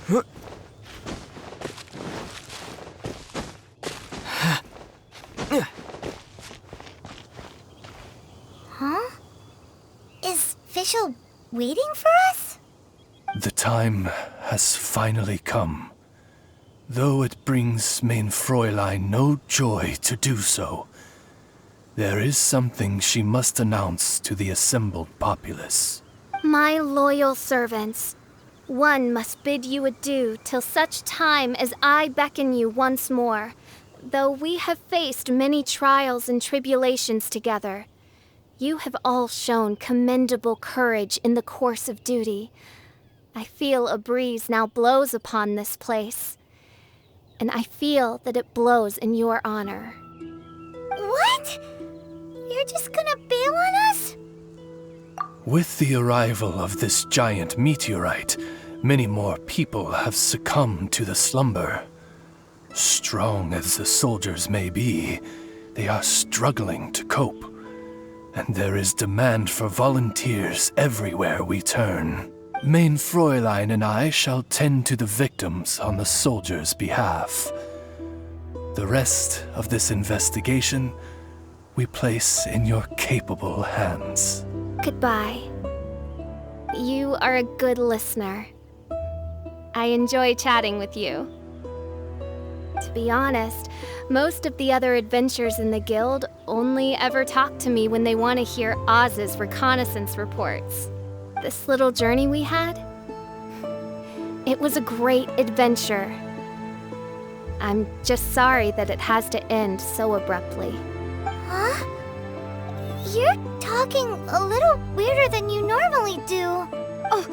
Huh? Is Fischl waiting for us? The time has finally come. Though it brings main Fräulein no joy to do so, there is something she must announce to the assembled populace. My loyal servants, one must bid you adieu till such time as I beckon you once more. Though we have faced many trials and tribulations together, you have all shown commendable courage in the course of duty. I feel a breeze now blows upon this place, and I feel that it blows in your honor. What? You're just gonna bail on us? With the arrival of this giant meteorite, many more people have succumbed to the slumber. Strong as the soldiers may be, they are struggling to cope, and there is demand for volunteers everywhere we turn. Main Fräulein and I shall tend to the victims on the soldiers' behalf. The rest of this investigation we place in your capable hands. Goodbye. You are a good listener. I enjoy chatting with you. To be honest, most of the other adventurers in the guild only ever talk to me when they want to hear Oz's reconnaissance reports. This little journey we had, it was a great adventure. I'm just sorry that it has to end so abruptly. Huh? You're talking a little weirder than you normally do. Oh,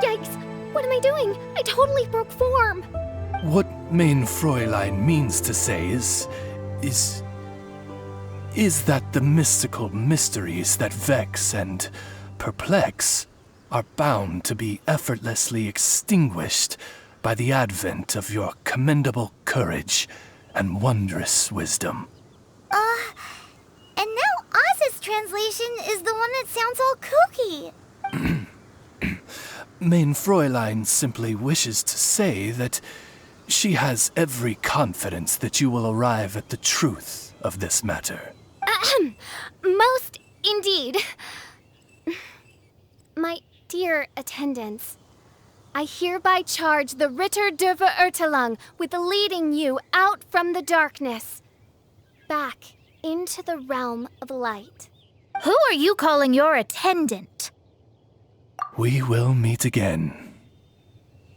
yikes. What am I doing? I totally broke form. What main Fräulein means to say is that the mystical mysteries that vex and perplex are bound to be effortlessly extinguished by the advent of your commendable courage and wondrous wisdom. And now Oz's translation is the one that sounds all kooky. Main Fräulein simply wishes to say that she has every confidence that you will arrive at the truth of this matter. Most indeed. My dear attendants, I hereby charge the Ritter der Verurteilung with leading you out from the darkness, back into the realm of light. Who are you calling your attendant? We will meet again.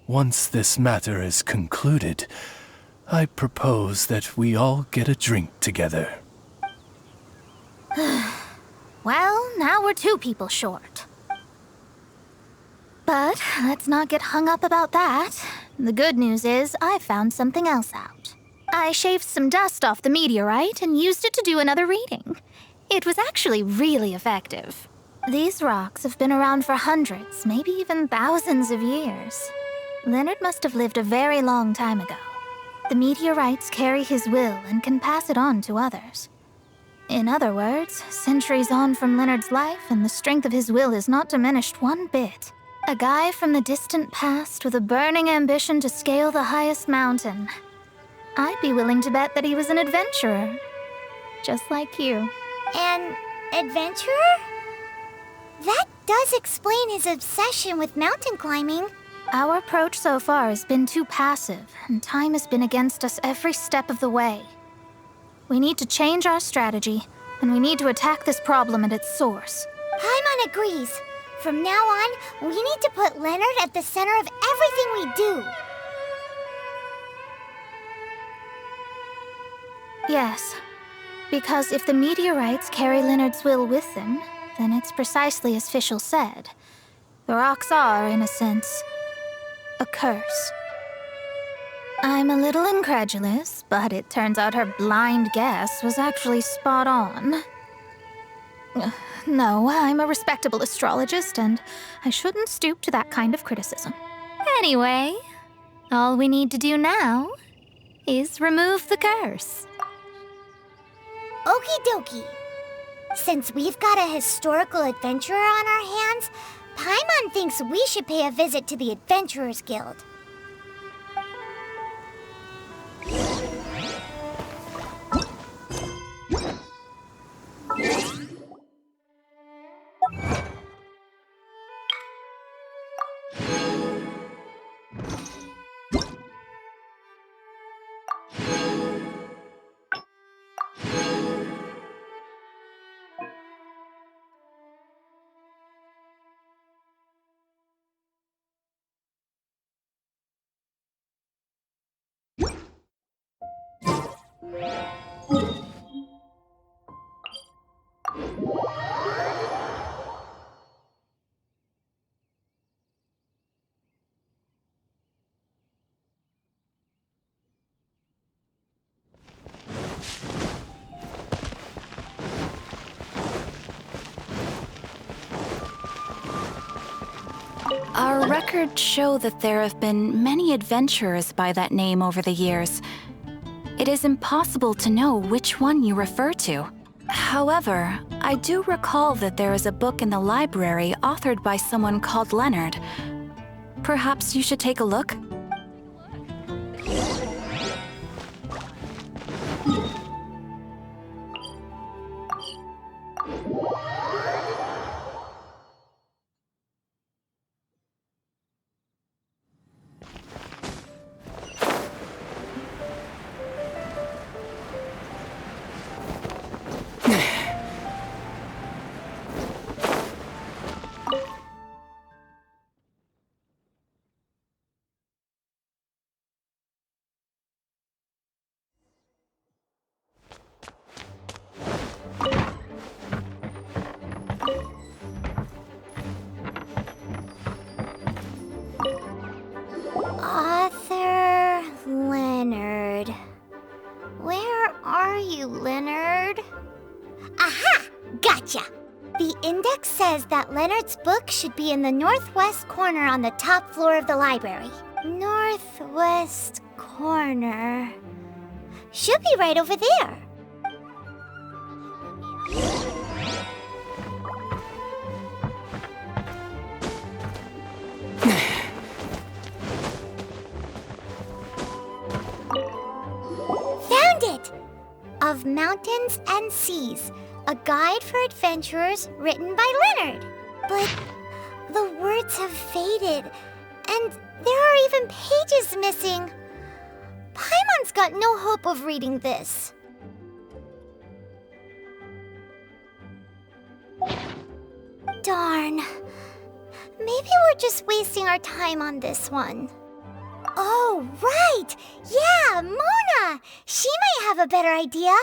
Once this matter is concluded, I propose that we all get a drink together. Well, now we're 2 people short. But let's not get hung up about that. The good news is I found something else out. I shaved some dust off the meteorite and used it to do another reading. It was actually really effective. These rocks have been around for hundreds, maybe even thousands of years. Leonard must have lived a very long time ago. The meteorites carry his will and can pass it on to others. In other words, centuries on from Leonard's life, and the strength of his will is not diminished one bit. A guy from the distant past with a burning ambition to scale the highest mountain. I'd be willing to bet that he was an adventurer. Just like you. An adventurer? That does explain his obsession with mountain climbing. Our approach so far has been too passive, and time has been against us every step of the way. We need to change our strategy, and we need to attack this problem at its source. Paimon agrees. From now on, we need to put Leonard at the center of everything we do. Yes, because if the meteorites carry Leonard's will with them, then it's precisely as Fischl said. The rocks are, in a sense, a curse. I'm a little incredulous, but it turns out her blind guess was actually spot on. No, I'm a respectable astrologist, and I shouldn't stoop to that kind of criticism. Anyway, all we need to do now is remove the curse. Okie dokie. Since we've got a historical adventurer on our hands, Paimon thinks we should pay a visit to the Adventurers Guild. Our records show that there have been many adventurers by that name over the years. It is impossible to know which one you refer to. However, I do recall that there is a book in the library authored by someone called Leonard. Perhaps you should take a look? Author Leonard. Where are you, Leonard? Aha! Gotcha! The index says that Leonard's book should be in the northwest corner on the top floor of the library. Northwest corner. Should be right over there. Found it! Of Mountains and Seas, a guide for adventurers written by Leonard. But the words have faded, and there are even pages missing. Paimon's got no hope of reading this. Darn. Maybe we're just wasting our time on this one. Oh, right! Yeah, Mona! She might have a better idea.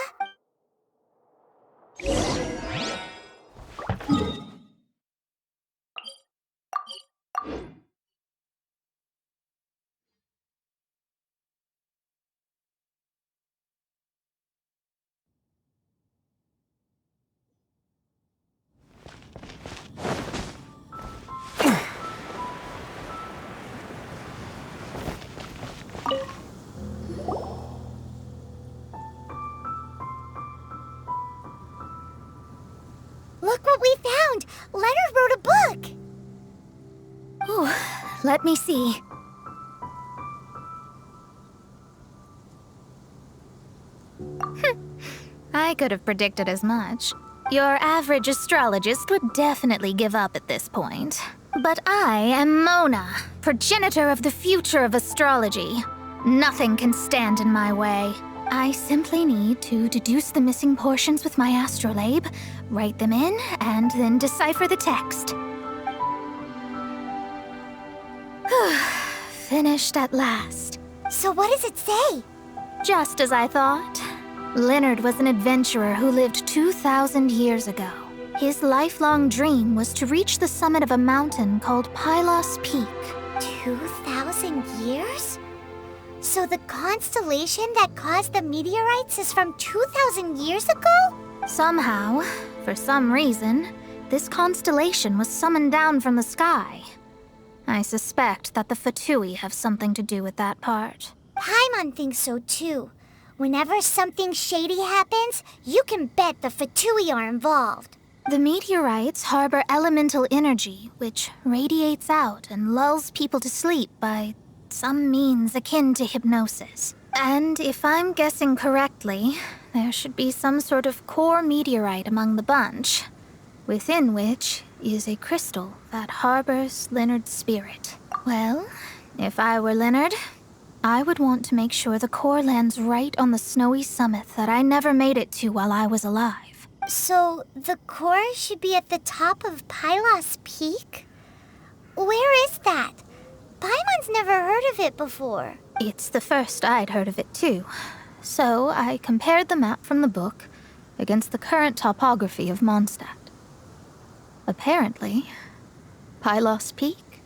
Look what we found! Leonard wrote a book! Ooh, let me see. I could have predicted as much. Your average astrologist would definitely give up at this point. But I am Mona, progenitor of the future of astrology. Nothing can stand in my way. I simply need to deduce the missing portions with my astrolabe, write them in, and then decipher the text. Finished at last. So what does it say? Just as I thought. Leonard was an adventurer who lived 2,000 years ago. His lifelong dream was to reach the summit of a mountain called Pylos Peak. 2,000 years? So the constellation that caused the meteorites is from 2,000 years ago? Somehow, for some reason, this constellation was summoned down from the sky. I suspect that the Fatui have something to do with that part. Paimon thinks so too. Whenever something shady happens, you can bet the Fatui are involved. The meteorites harbor elemental energy, which radiates out and lulls people to sleep by some means akin to hypnosis. And if I'm guessing correctly, there should be some sort of core meteorite among the bunch, within which is a crystal that harbors Leonard's spirit. Well, if I were Leonard, I would want to make sure the core lands right on the snowy summit that I never made it to while I was alive. So, the core should be at the top of Pylos Peak? Where is that? Paimon's never heard of it before. It's the first I'd heard of it too. So I compared the map from the book against the current topography of Mondstadt. Apparently, Pylos Peak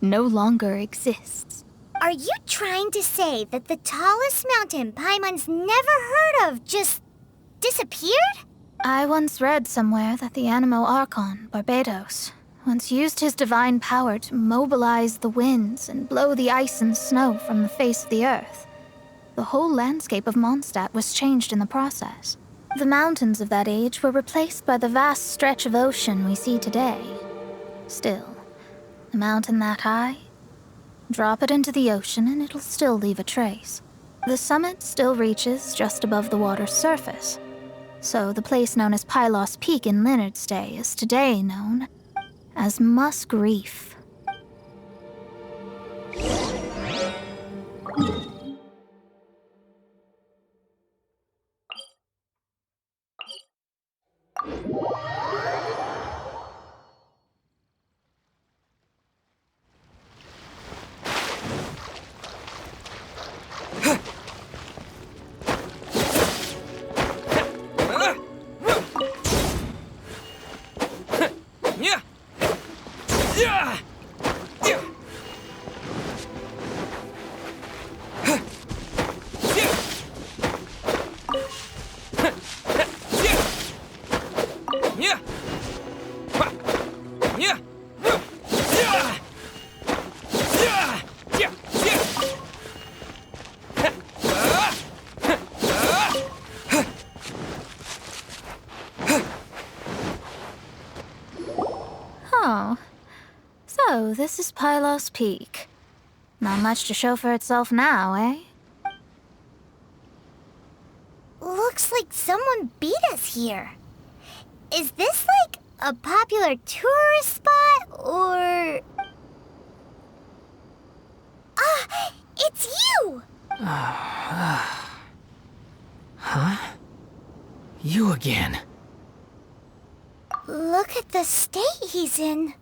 no longer exists. Are you trying to say that the tallest mountain Paimon's never heard of just disappeared? I once read somewhere that the Animo Archon, Barbados, once used his divine power to mobilize the winds and blow the ice and snow from the face of the earth. The whole landscape of Mondstadt was changed in the process. The mountains of that age were replaced by the vast stretch of ocean we see today. Still, a mountain that high, drop it into the ocean and it'll still leave a trace. The summit still reaches just above the water's surface. So the place known as Pylos Peak in Leonard's day is today known as Musk Reef. Oh, so this is Pylos Peak. Not much to show for itself now, eh? Looks like someone beat us here. Is this like a popular tourist spot, or... Ah, it's you! Huh? You again. Look at the state he's in.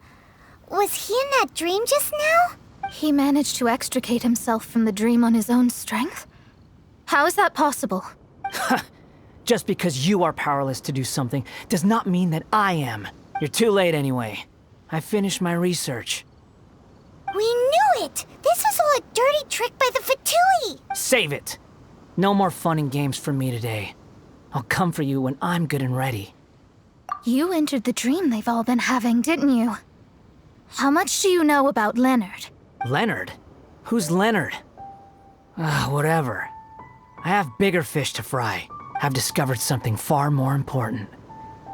Was he in that dream just now? He managed to extricate himself from the dream on his own strength? How is that possible? Just because you are powerless to do something does not mean that I am. You're too late anyway. I finished my research. We knew it! This was all a dirty trick by the Fatui! Save it! No more fun and games for me today. I'll come for you when I'm good and ready. You entered the dream they've all been having, didn't you? How much do you know about Leonard? Leonard? Who's Leonard? Whatever. I have bigger fish to fry. I've discovered something far more important.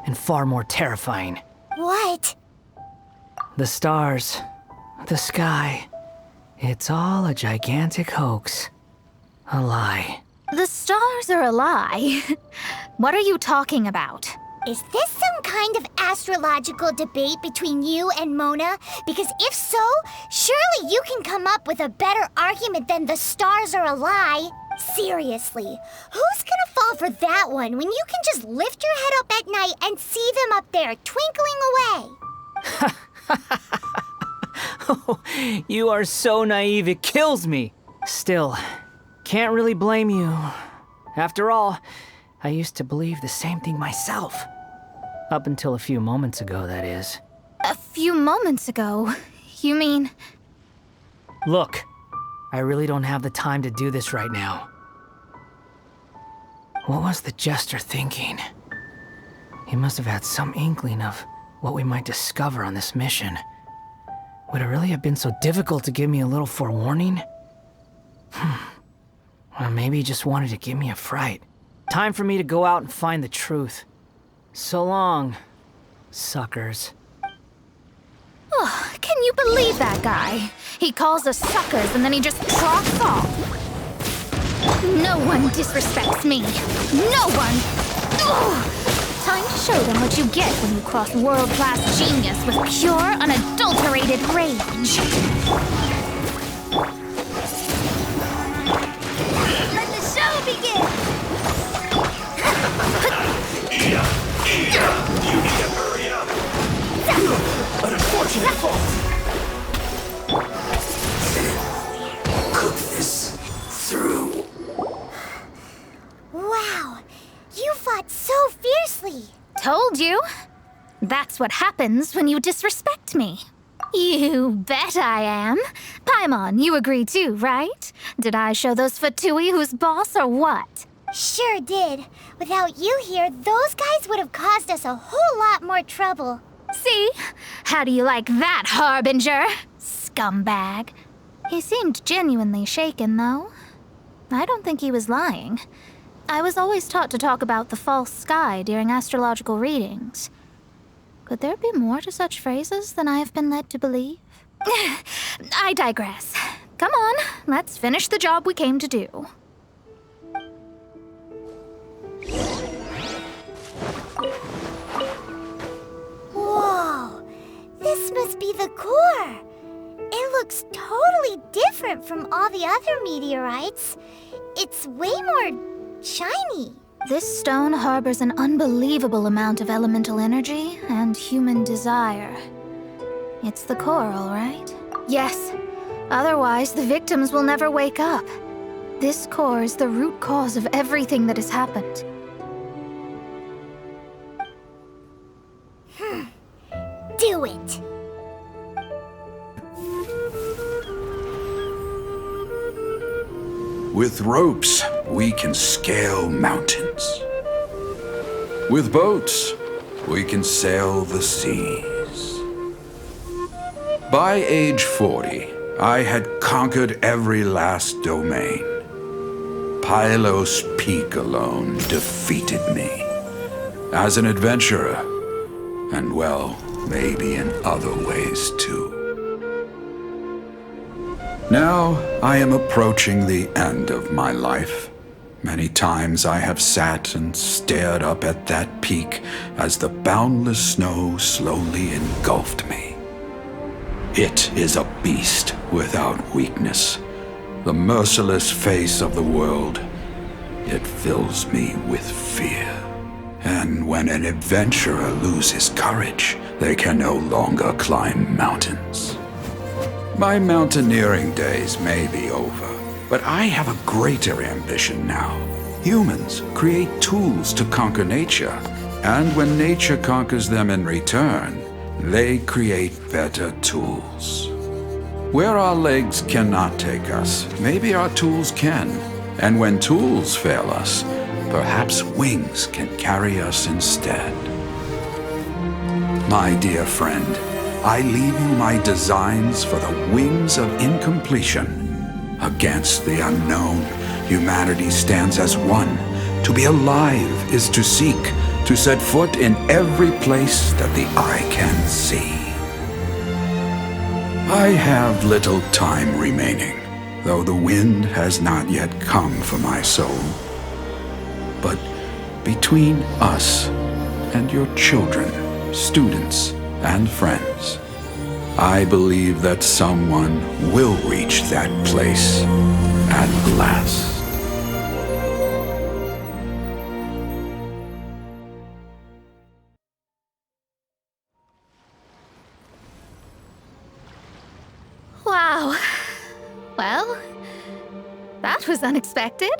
And far more terrifying. What? The stars. The sky. It's all a gigantic hoax. A lie. The stars are a lie. What are you talking about? Is this some kind of astrological debate between you and Mona? Because if so, surely you can come up with a better argument than the stars are a lie. Seriously, who's gonna fall for that one when you can just lift your head up at night and see them up there twinkling away? Oh, you are so naive, it kills me. Still, can't really blame you. After all, I used to believe the same thing myself. Up until a few moments ago, that is. A few moments ago? You mean... Look, I really don't have the time to do this right now. What was the jester thinking? He must have had some inkling of what we might discover on this mission. Would it really have been so difficult to give me a little forewarning? Or maybe he just wanted to give me a fright. Time for me to go out and find the truth. So long, suckers. Oh, can you believe that guy? He calls us suckers and then he just trots off. No one disrespects me. No one! Ugh. Time to show them what you get when you cross world-class genius with pure, unadulterated rage. Let the show begin! You need to hurry up! An unfortunate fault! Cook this through. Wow, you fought so fiercely. Told you. That's what happens when you disrespect me. You bet I am. Paimon, you agree too, right? Did I show those Fatui who's boss or what? Sure did. Without you here, those guys would have caused us a whole lot more trouble. See? How do you like that, Harbinger? Scumbag. He seemed genuinely shaken, though. I don't think he was lying. I was always taught to talk about the false sky during astrological readings. Could there be more to such phrases than I have been led to believe? I digress. Come on, let's finish the job we came to do. Whoa, this must be the core. It looks totally different from all the other meteorites. It's way more shiny. This stone harbors an unbelievable amount of elemental energy and human desire. It's the core, all right? Yes. Otherwise, the victims will never wake up. This core is the root cause of everything that has happened. Do it. With ropes, we can scale mountains. With boats, we can sail the seas. By age 40, I had conquered every last domain. Pylos Peak alone defeated me. As an adventurer, and well, maybe in other ways too. Now, I am approaching the end of my life. Many times I have sat and stared up at that peak as the boundless snow slowly engulfed me. It is a beast without weakness, the merciless face of the world. It fills me with fear. And when an adventurer loses courage, they can no longer climb mountains. My mountaineering days may be over, but I have a greater ambition now. Humans create tools to conquer nature, and when nature conquers them in return, they create better tools. Where our legs cannot take us, maybe our tools can. And when tools fail us, perhaps wings can carry us instead. My dear friend, I leave you my designs for the wings of incompletion. Against the unknown, humanity stands as one. To be alive is to seek, to set foot in every place that the eye can see. I have little time remaining, though the wind has not yet come for my soul. But between us and your children, students, and friends, I believe that someone will reach that place at last. Wow. Well, that was unexpected.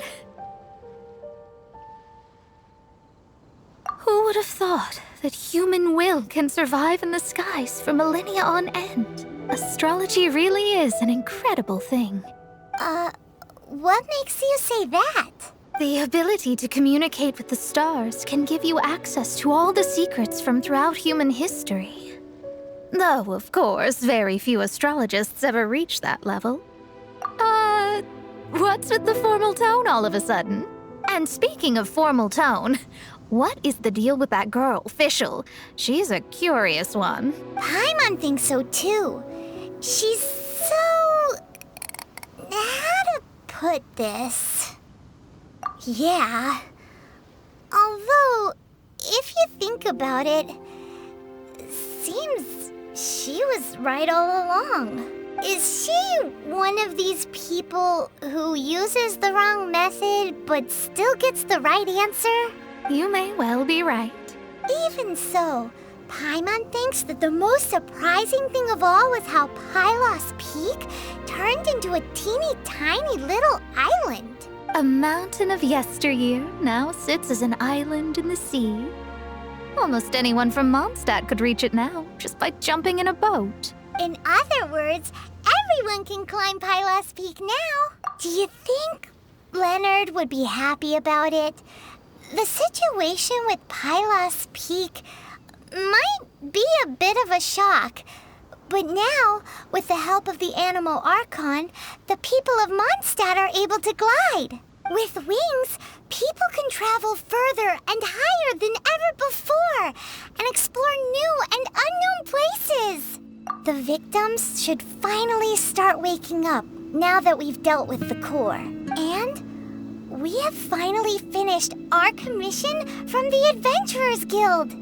Who would have thought that human will can survive in the skies for millennia on end? Astrology really is an incredible thing. What makes you say that? The ability to communicate with the stars can give you access to all the secrets from throughout human history. Though, of course, very few astrologists ever reach that level. What's with the formal tone all of a sudden? And speaking of formal tone, What is the deal with that girl, Fischl? She's a curious one. Paimon thinks so too. She's so... how to put this? Yeah. Although, if you think about it, seems she was right all along. Is she one of these people who uses the wrong method but still gets the right answer? You may well be right. Even so, Paimon thinks that the most surprising thing of all was how Pylos Peak turned into a teeny tiny little island. A mountain of yesteryear now sits as an island in the sea. Almost anyone from Mondstadt could reach it now, just by jumping in a boat. In other words, everyone can climb Pylos Peak now. Do you think Leonard would be happy about it? The situation with Pylos Peak might be a bit of a shock. But now, with the help of the Animal Archon, the people of Mondstadt are able to glide. With wings, people can travel further and higher than ever before and explore new and unknown places. The victims should finally start waking up now that we've dealt with the core. And we have finally finished our commission from the Adventurers Guild.